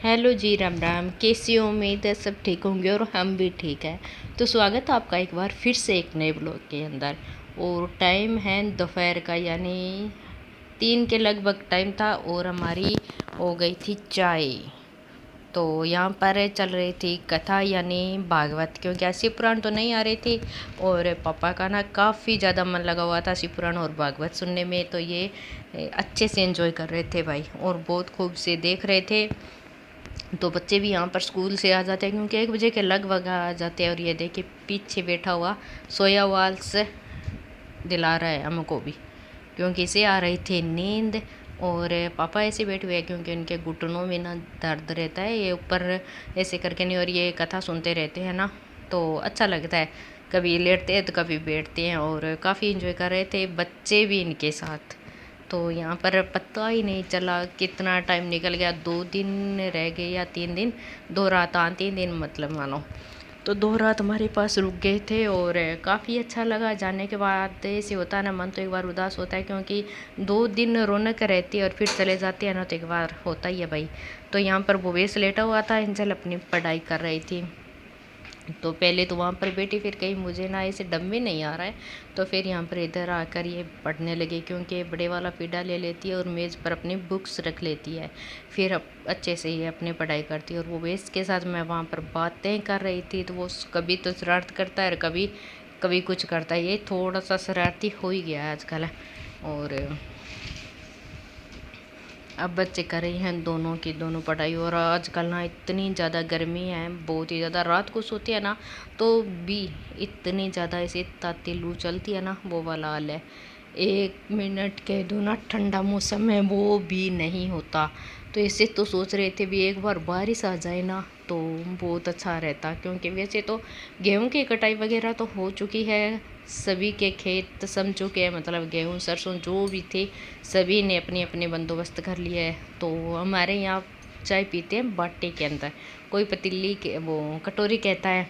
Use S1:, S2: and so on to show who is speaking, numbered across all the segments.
S1: Hello जी, राम राम। कैसी हो? उम्मीद है सब ठीक होंगे और हम भी ठीक है। तो स्वागत है आपका एक बार फिर से एक नए ब्लॉग के अंदर। और टाइम है दोपहर का, यानी 3 के लगभग टाइम था और हमारी हो गई थी चाय। तो यहाँ पर चल रही थी कथा यानी भागवत, क्योंकि शिव पुराण तो नहीं आ रही थी और पापा का ना काफ़ी ज़्यादा मन लगा हुआ था शिव पुराण और भागवत सुनने में। तो ये अच्छे से एंजॉय कर रहे थे भाई और बहुत खूब से देख रहे थे। तो बच्चे भी यहाँ पर स्कूल से आ जाते हैं क्योंकि 1 बजे के लगभग आ जाते हैं। और ये देखिए पीछे बैठा हुआ सोया वाल से दिला रहा है हमको भी, क्योंकि इसे आ रही थी नींद। और पापा ऐसे बैठे हुए हैं क्योंकि उनके घुटनों में ना दर्द रहता है, ये ऊपर ऐसे करके नहीं। और ये कथा सुनते रहते हैं ना तो अच्छा लगता है, कभी लेटते हैं तो कभी बैठते हैं। और काफ़ी इंजॉय कर रहे थे बच्चे भी इनके साथ। तो यहाँ पर पता ही नहीं चला कितना टाइम निकल गया। 2 दिन रह गए या 3 दिन, 2 रात, 3 दिन मतलब मानो। तो 2 रात हमारे पास रुक गए थे और काफ़ी अच्छा लगा। जाने के बाद ऐसे होता है ना, मन तो एक बार उदास होता है क्योंकि 2 दिन रौनक रहती है और फिर चले जाते हैं ना, तो एक बार होता ही है भाई। तो यहाँ पर भूवेश लेटा हुआ था, एंजल अपनी पढ़ाई कर रही थी। तो पहले तो वहाँ पर बैठी, फिर कहीं मुझे ना ऐसे डम में नहीं आ रहा है, तो फिर यहाँ पर इधर आकर ये पढ़ने लगे क्योंकि बड़े वाला पीढ़ा ले लेती है और मेज़ पर अपनी बुक्स रख लेती है। फिर अब अच्छे से ये अपनी पढ़ाई करती है। और वो वेस के साथ मैं वहाँ पर बातें कर रही थी, तो वो कभी तो शरारत करता है और कभी कभी कुछ करता है। ये थोड़ा सा शरारती हो ही गया है आजकल। और अब बच्चे कर रही हैं दोनों की दोनों पढ़ाई। और आजकल ना इतनी ज़्यादा गर्मी है, बहुत ही ज़्यादा। रात को सोते हैं ना तो भी इतनी ज़्यादा ऐसे ताती लू चलती है ना, वो वाला हाल है। 1 मिनट कह दो ना ठंडा मौसम है वो भी नहीं होता। तो ऐसे तो सोच रहे थे भी एक बार बारिश आ जाए ना तो बहुत अच्छा रहता, क्योंकि वैसे तो गेहूं की कटाई वगैरह तो हो चुकी है, सभी के खेत सम चुके हैं, मतलब गेहूं सरसों जो भी थे सभी ने अपने अपने बंदोबस्त कर लिया है। तो हमारे यहाँ चाय पीते हैं बाटी के अंदर, कोई पतीली के वो कटोरी कहता है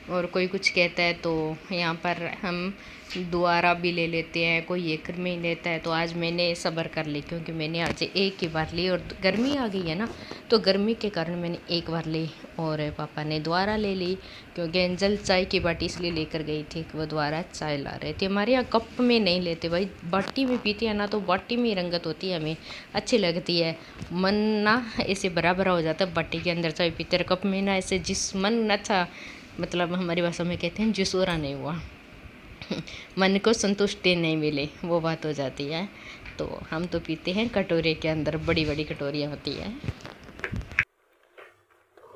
S1: और कोई कुछ कहता है। तो यहाँ पर हम दोबारा भी ले लेते हैं, कोई एक में लेता है। तो आज मैंने सब्र कर ली क्योंकि मैंने आज एक ही बार ली और गर्मी आ गई है ना, तो गर्मी के कारण मैंने एक बार ली और पापा ने दोबारा ले ली, क्योंकि एंजल चाय की बाटी इसलिए लेकर गई थी कि वो दोबारा चाय ला रहे थे। हमारे यहाँ कप में नहीं लेते भाई, बाटी में पीते हैं ना, तो बाटी में ही रंगत होती है, हमें अच्छी लगती है। मन ना ऐसे भरा भरा हो जाता है बाटी के अंदर चाय पीते रहे। कप में ना ऐसे जिस मन अच्छा, मतलब हमारी भाषा में कहते हैं जिसोरा नहीं हुआ, मन को संतुष्टि नहीं मिले, वो बात हो जाती है। तो हम तो पीते हैं कटोरे के अंदर, बड़ी बड़ी कटोरियाँ होती हैं।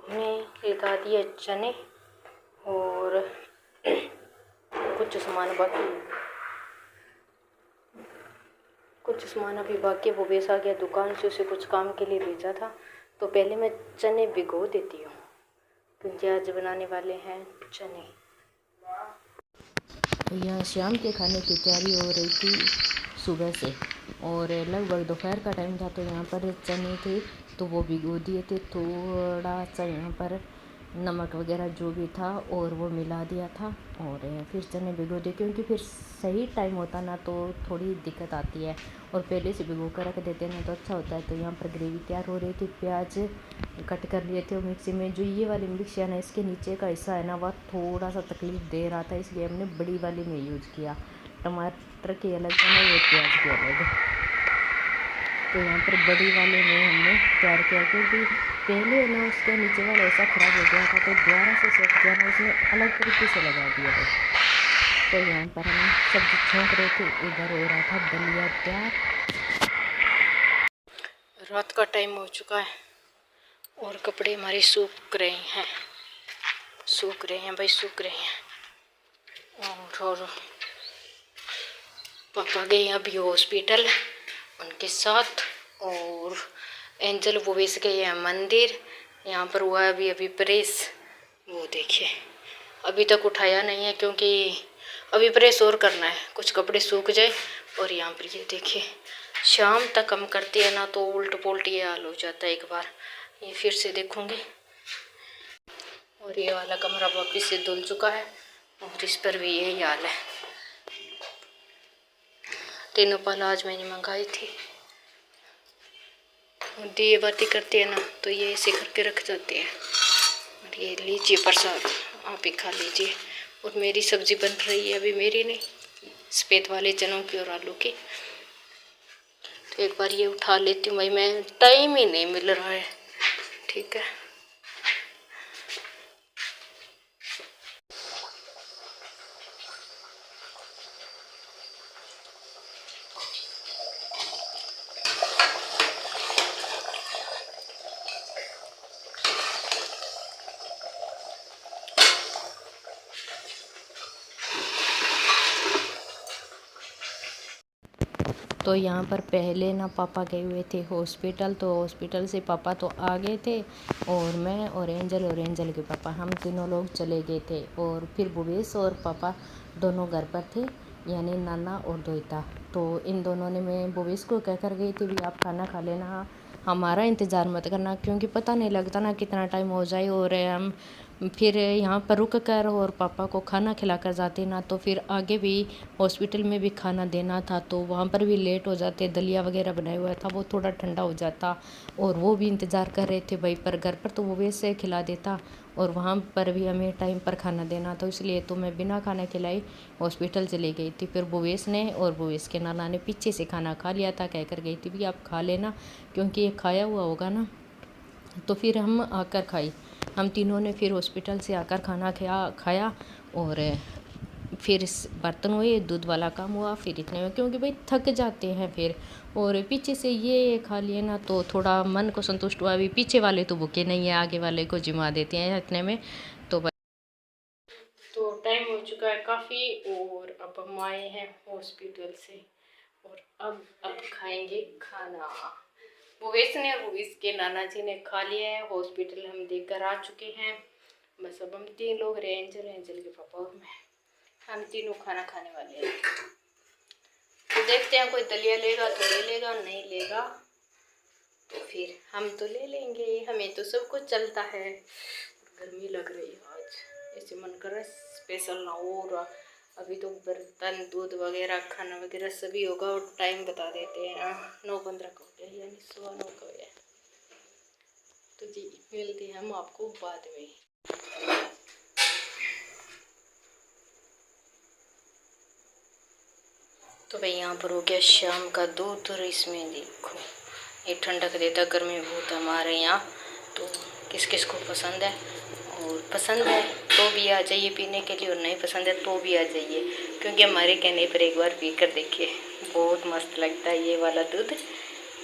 S1: हमने खरीदा दिए चने और कुछ सामान अभी बाकी। वो बेच आ गया दुकान से, उसे कुछ काम के लिए भेजा था। तो पहले मैं चने भिगो देती हूँ क्योंकि आज बनाने वाले हैं चने। यहाँ शाम के खाने की तैयारी हो रही थी सुबह से और लगभग दोपहर का टाइम था। तो यहाँ पर चने थे तो वो भिगो दिए थे, थोड़ा सा यहाँ पर नमक वगैरह जो भी था और वो मिला दिया था और फिर चने भिगो दिए, क्योंकि फिर सही टाइम होता ना तो थोड़ी दिक्कत आती है और पहले से भिगो कर रख देते ना तो अच्छा होता है। तो यहाँ पर ग्रेवी तैयार हो रही थी, प्याज कट कर लिए थे और मिक्सी में जो ये वाली मिक्सी है ना, इसके नीचे का हिस्सा है ना वह थोड़ा सा तकलीफ़ दे रहा था, इसलिए हमने बड़ी वाली में यूज़ किया। टमाटर की अलग बनाई और प्याज की अलग। तो यहाँ पर बड़ी वाले में हमने तैयार किया, क्योंकि पहले ना उसके नीचे वाला ऐसा ख़राब हो गया था तो दोबारा से सेट किया ना, उसने अलग तरीके से लगा दिया था। तो यहाँ पर हम सब्जी छोंक रहे थे, इधर हो रहा था दलिया तैयार। रात का टाइम हो चुका है और कपड़े हमारे सूख रहे हैं भाई, सूख रहे हैं। और पापा गए अभी हॉस्पिटल उनके साथ और एंजल वो बेच गए हैं मंदिर। यहाँ पर हुआ है अभी प्रेस, वो देखिए अभी तक उठाया नहीं है क्योंकि अभी प्रेस और करना है, कुछ कपड़े सूख जाए। और यहाँ पर ये देखिए शाम तक हम करते हैं ना तो उल्ट पुल्ट ये हाल हो जाता है। एक बार ये फिर से देखूँगी। और ये वाला कमरा वापिस से धुल चुका है और इस पर भी यही हाल है। तीनों पाल आज मैंने मंगाई थी। दिए बाती करते हैं ना तो ये ऐसे करके रख जाते हैं। और ये लीजिए प्रसाद, आप ही खा लीजिए। और मेरी सब्जी बन रही है, अभी मेरी नहीं, सफ़ेद वाले चनों की और आलू की। तो एक बार ये उठा लेती हूँ भाई, मैं टाइम ही नहीं मिल रहा है। ठीक है, तो यहाँ पर पहले ना पापा गए हुए थे हॉस्पिटल, तो हॉस्पिटल से पापा तो आ गए थे और मैं और एंजल के पापा हम तीनों लोग चले गए थे। और फिर भूवेश और पापा दोनों घर पर थे, यानी नाना और दोहिता। तो इन दोनों ने, मैं भूवेश को कह कर गई थी भी आप खाना खा लेना, हमारा इंतज़ार मत करना, क्योंकि पता नहीं लगता ना कितना टाइम हो जाए। और हम फिर यहाँ पर रुक कर और पापा को खाना खिला कर जाते ना, तो फिर आगे भी हॉस्पिटल में भी खाना देना था, तो वहाँ पर भी लेट हो जाते। दलिया वगैरह बनाया हुआ था, वो थोड़ा ठंडा हो जाता और वो भी इंतज़ार कर रहे थे भाई। पर घर पर तो वो वैसे खिला देता और वहाँ पर भी हमें टाइम पर खाना देना, तो इसलिए तो मैं बिना खाना खिलाई हॉस्पिटल चली गई थी। फिर भूवेश ने और भूवेश के नाना ने पीछे से खाना खा लिया था, कह कर गई थी भी आप खा लेना, क्योंकि ये खाया हुआ होगा ना। तो फिर हम आकर खाई, हम तीनों ने फिर हॉस्पिटल से आकर खाना खाया और फिर बर्तन हुए, दूध वाला काम हुआ। फिर इतने में, क्योंकि भाई थक जाते हैं फिर, और पीछे से ये खा लिए ना तो थोड़ा मन को संतुष्ट हुआ। अभी पीछे वाले तो भूखे नहीं है, आगे वाले को जिमा देते हैं इतने में। तो टाइम हो चुका है काफ़ी और अब हम आए हैं हॉस्पिटल से और अब खाएंगे खाना। भूवेश ने और भूवेश के नाना जी ने खा लिया है, हॉस्पिटल हम देखकर आ चुके हैं। बस अब हम 3 लोग रहे, एंजल के पापा और मैं, हम तीनों खाना खाने वाले हैं। तो देखते हैं, कोई दलिया लेगा तो ले लेगा, नहीं लेगा तो फिर हम तो ले लेंगे, हमें तो सब कुछ चलता है। गर्मी लग रही है आज, ऐसे मन कर रहा है स्पेशल ना हो। और अभी तो बर्तन, दूध वगैरह, खाना वगैरह सभी होगा। और टाइम बता देते हैं 9:15 का हो गया, यानी 9:15 का हो गया। तो जी मिलते हैं हम आपको बाद में। तो भाई यहाँ पर हो गया शाम का दूध, और इसमें देखो ये ठंडक देता, गर्मी बहुत हमारे यहाँ। तो किस किस को पसंद है, और पसंद है तो भी आ जाइए पीने के लिए, और नहीं पसंद है तो भी आ जाइए, क्योंकि हमारे कहने पर एक बार पी कर देखिए, बहुत मस्त लगता है ये वाला दूध।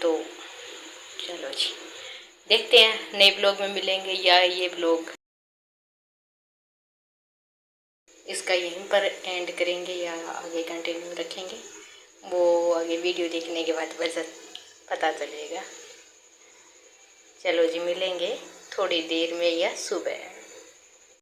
S1: तो चलो जी, देखते हैं नए ब्लॉग में मिलेंगे, या ये ब्लॉग इसका यहीं पर एंड करेंगे या आगे कंटिन्यू रखेंगे, वो आगे वीडियो देखने के बाद पता चलेगा। चलो जी, मिलेंगे थोड़ी देर में या सुबह।